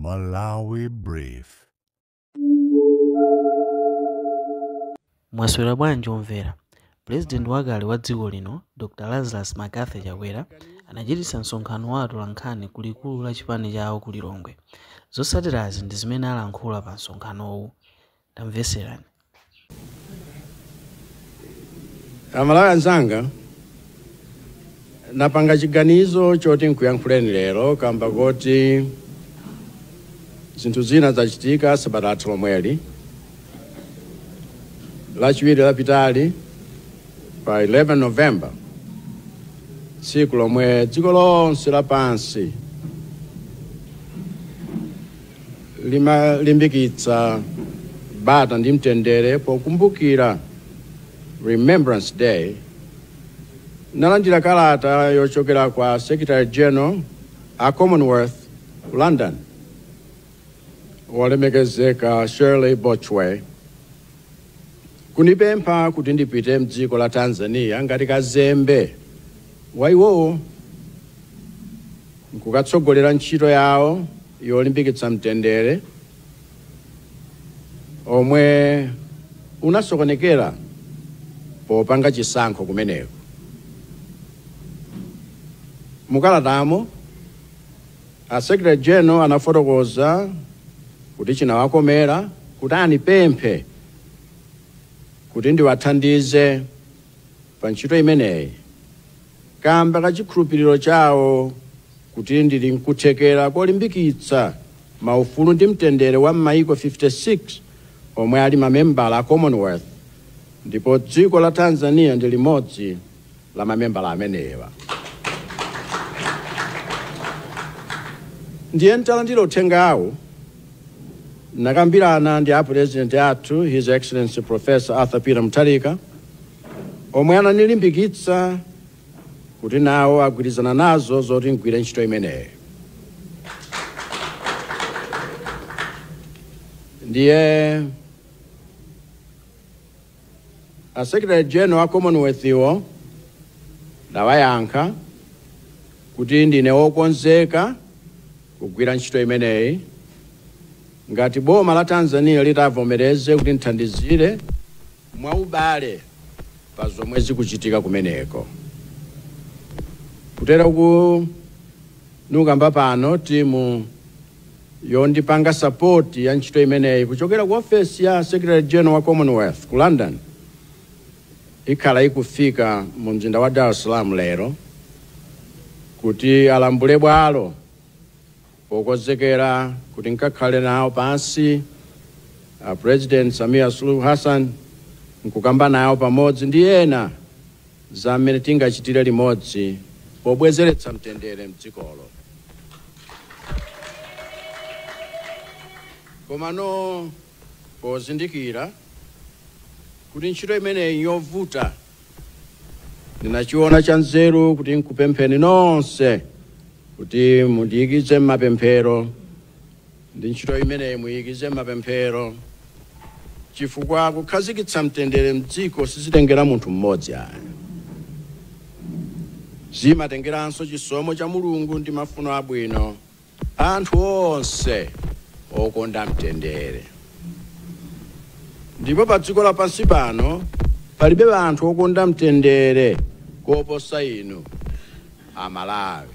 Malawi Brief. Mwaswera bwanji omvera. President wakale wa dziko lino Dr. Lazarus Makathi Chakwera anachititsa msonkhano wa atolankhani kulikulu la chipani chawo ku Lilongwe. Zotsatirazi ndi zimene alankhula pa msonkhanowu. Tamveserani. Amalawi anzanga, napanga chiganizo choti nkuyankhuleni lero kamba kuti zinthu zina zachitika sabata lomweli lachiwiri lapitali pa 11 November, tsiku lomwe dziko lonse lapansi limalimbikitsa bata ndi mtendere pokumbukira Remembrance Day. Nalandira kalata yochokera kwa Secretary General a Commonwealth London, wolemekezeka Shirley Bochwe, kunipempha kuti ndipite mdziko la Tanzania ngati kazembe wa iwowo nkukatsogolera ntchito yawo yolimbikitsa mtendere omwe unasokonekera popanga chisankho kumeneko. Mukalatamo a Secretary General anafotokoza kuti chinawakomera kuti anipemphe kuti ndiwathandize pa ntchito imeneyi kamba kachikhulupiriro chawo kuti ndili nkuthekera kolimbikitsa maufulu ndi mtendere wa m'mayiko 56 omwe ali mamembala a Commonwealth, ndipo dziko la Tanzania ndi limodzi la mamembala amenewa. Ndiye ntalandira uthengawo nakambirana ndi a President athu His Excellency Professor Arthur Peter Mutharika, omwe ananilimbikitsa kuti nawo agwirizana nazo zoti ngwire ntchito imeneyi. Ndiye a Secretary General wa Commonwealth iwo ndawayankha kuti ndine wokonzeka kugwira ntchito imeneyi ngati boma la Tanzania litavomereze kuti nthandizire mwaubale pa zomwe zikuchitika kumeneko. Kutera ku nukamba pano timu yondipanga support ya ntchito imeneyi kuchokera ku office ya Secretary General wa Commonwealth ku London ikhala ikufika mu mzinda wa Dar es Salaam lero kuti alambule bwalo pokonzekera kuti nkakhale nawo pansi President Samia Suluhu Hassan nkukamba nawo pamodzi ndi ena za mmene tingachitire limodzi pobwezeretsa mtendere mdzikolo. Komano pozindikira kuti ntchito imeneyi yovuta, ndinachiona cha nzeru kuti nkupempheni nonse kuti mundiyikize m'mapemphero ndi ntchito imeneyi muyikize m'mapemphero, chifukwa kukhazikitsa mtendere mdziko sizitengera munthu mmodzi ayi. Zimatengeranso chisomo cha Mulungu ndi mafuno abwino anthu onse okonda mtendere. Ndipo pa dziko lapansi pano palibe anthu okonda mtendere koposa inu Amalawi.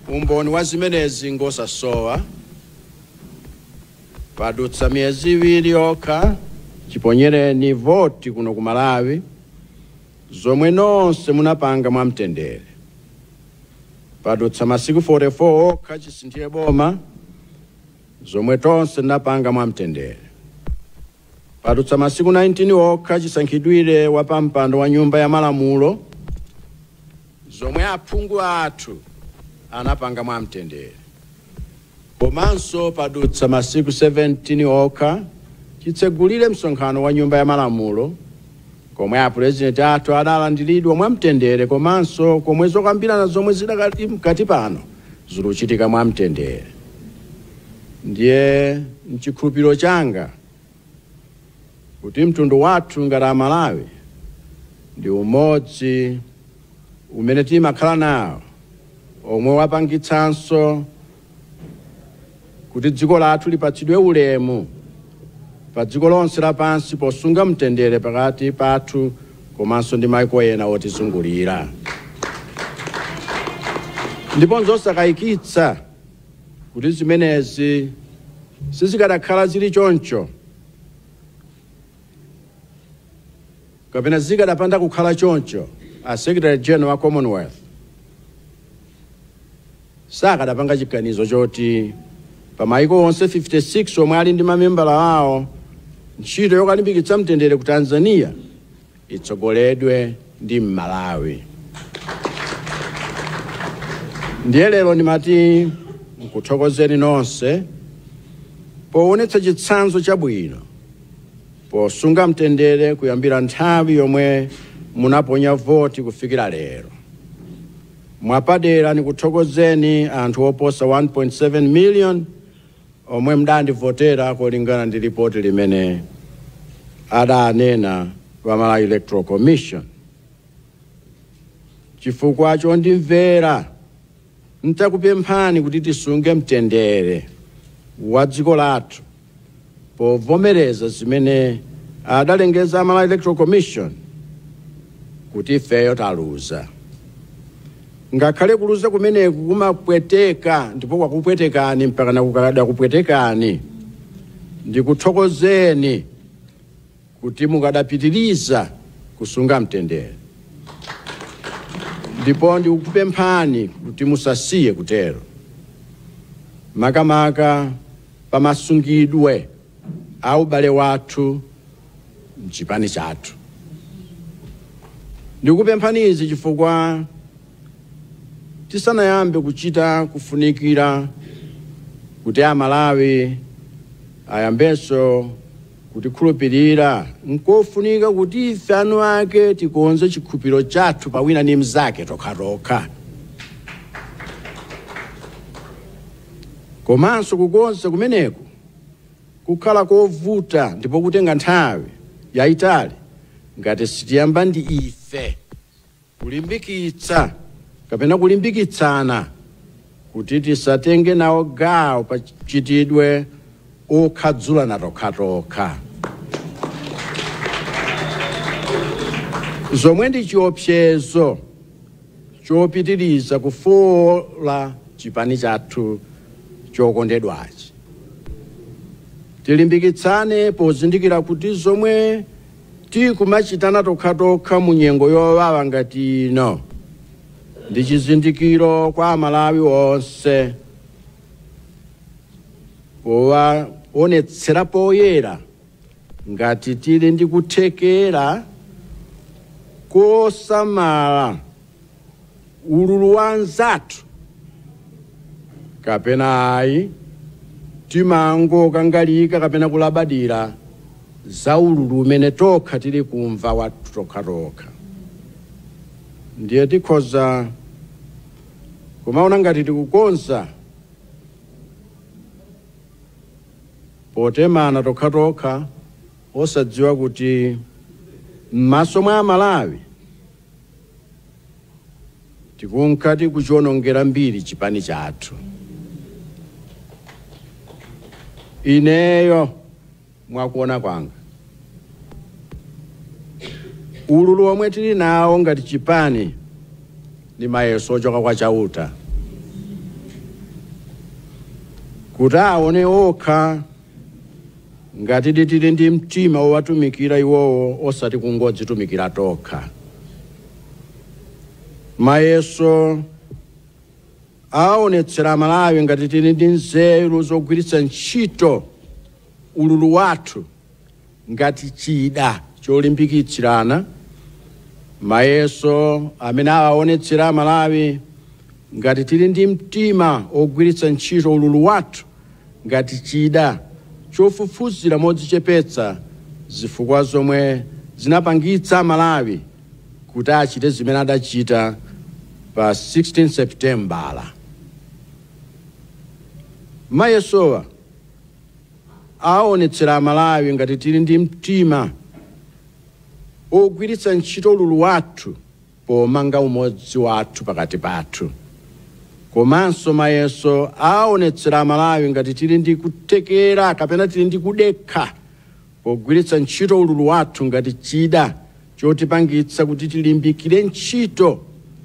Umboni wa zimenezi ngosasowa padutsa miyezi iwiri yokha chiponyereni voti kuno ku Malawi zomwe nonse munapanga mwa mtendere. Padutsa masiku 44 okha chisinthire boma zomwe tonse napanga mwa mtendere. Padutsa masiku 19 okha chisankhidwire wa pampando wa nyumba ya malamulo zomwe aphungu athu anapanga mwa mtendere. Komanso padutsa masiku 17 okha chitsegulire msonkhano wa nyumba ya malamulo komwe a President athu adalandiridwa mwa mtendere, komanso komwe zokambirana zomwe zidakali mkati pano ziluchitika mwa mtendere. Ndiye mchikhulupiriro changa kuti mtundu wathu ngati Amalawi ndi umodzi umene timakhala nawo omwe wapangitsanso kuti dziko lathu lipatsidwe ulemu pa dziko lonse lapansi posunga mtendere pakati pathu komanso ndi maiko ena otizungulira. Ndipo nzosakayikitsa kuti zimenezi sizikadakhala zili choncho kapena zikadapanda kukhala choncho, a Secretary General wa Commonwealth sakadapanga chiganizo choti pa maiko onse 56 omwe ali ndi mamembala awo ntchito yokalimbikitsa mtendere ku Tanzania itsogoledwe ndi Malawi. Ndiye lero ndimati nkuthokozeni nonse poonetsa chitsanzo chabwino posunga mtendere kuyambira nthawi yomwe munaponya voti kufikira lero. Mwapadera nikuthokozeni anthu oposa 1.7 million omwe mdandivotera kulingana ndi ripoti limene adanena wa Malawi Electoral Commission. Chifukwa chondimvera ntakupemphani kuti tisunge mtendere wa dziko lathu povomereza zimene adalengeza Malawi Electoral Commission kuti ifeyo taluza. Ngakhale kuluza kumeneku kumapweteka ndipo kwakupwetekani mpaka nakukada kupwetekani, ndikuthokozeni kuti mukadapitiriza kusunga mtendere. Ndipo ndikupemphani kuti musasiye kutero, makamaka pamasungidwe au bale wathu mchipani chathu. Ndikupemphani izi chifukwa tisanayambe kuchita kufunikira kuti Amalawi ayambenso kutikhulupirira, nkofunika kuti ife anu ake tikonze chikhulupiriro chathu pa wina ndi mnzake tokhatokha. Komanso kukonza kumeneku kukhala kovuta ndipo kutenga nthawi yayitali ngati sitiyamba ndi ife kulimbikitsa kapena kulimbikitsana kuti tisatenge nawo gawo pa chitidwe okhadzulana tokhatokha. Zomwe ndi chiopsezo chopitiriza kufola chipani chathu chokondedwachi. Tilimbikitsane pozindikira kuti zomwe tikumachitana tokhatokha mu nyengo yowawa ngati ino ndi chizindikiro kwa Amalawi onse powaonetsera poyera ngati tili ndi kuthekera kosamala ululu wa anzathu kapena ayi timangokangalika kapena kulabadira za ululu umene tokha tili kumva wathu tokhatokha. Ndiye tikhoza kumaona ngati tikukonza potemana tokhatokha osadziwa kuti m'maso mwa Amalawi tikunkati kuchionongera mbiri chipani chathu. Ineyo mwakuona kwanga ululu omwe tili nawo ngati chipani ndi mayeso ochoka kwa chauta kuti aone okha ngati tili ndi mtima owatumikira iwowo osati kungodzitumikira tokha. Mayeso aonetsera Amalawi ngati tili ndi nzeru zogwiritsa ntchito ululu wathu ngati chida cholimbikitsirana. Mayeso amene aonetsera Amalawi ngati tili ndi mtima ogwiritsa ntchito ululu wathu ngati chida chofufuzira modzichepetsa zifukwa zomwe zinapangitsa Amalawi kuti achite zimene adachita pa 16 September. Mayesowa aonetsera Amalawi ngati tili ndi mtima ogwiritsa ntchito ululu wathu pomanga umodzi wathu pakati pathu. komanso mayeso aonetsera Amalawi ngati tili ndi kutekera kapena tili ndi kudekha pogwiritsa ntchito ululu wathu ngati chida chotipangitsa kuti tilimbikire ntchito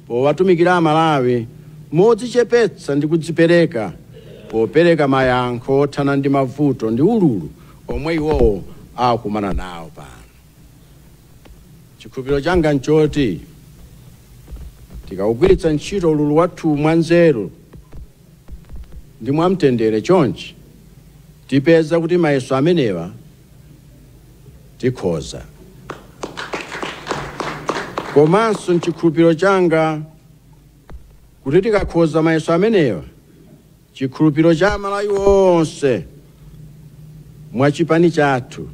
powatumikira Amalawi modzichepetsa ndi kudzipereka popereka mayankho othana ndi mavuto ndi ululu omwe iwowo akumana nawo pano. Chikhulupiriro changa nchoti tikawugwiritsa ntchito ululu wathu mwanzeru ndi mwamtendere chonchi tipeza kuti mayeso amenewa tikhoza. Komanso chikhulupiriro changa kuti tikakhoza mayeso amenewa, chikhulupiriro cha Amalawi onse mwachipani chathu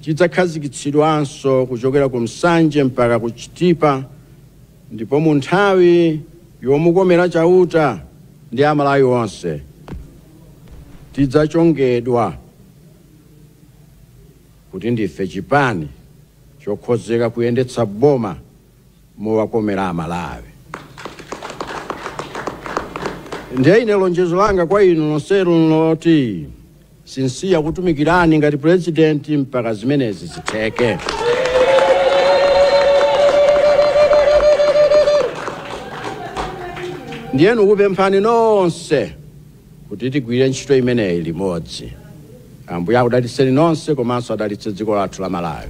chidzakhazikitsidwanso kuchokera ku Msanje mpaka ku Chitipa, ndipo mu nthawi yomukomera chauta ndi Amalawi onse tidzachongedwa kuti ndife chipani chokhozeka kuyendetsa boma mowakomera Amalawi. Ndiye ine lonjezo langa kwa inu nonsenu loti sinsiya kutumikirani ngati president mpaka zimenezi zitheke. Ndiyenu kupemphani nonse kuti tigwire ntchito imeneyi limodzi. Ambuye akudalitseni nonse komanso adalitse dziko lathu la Malawi.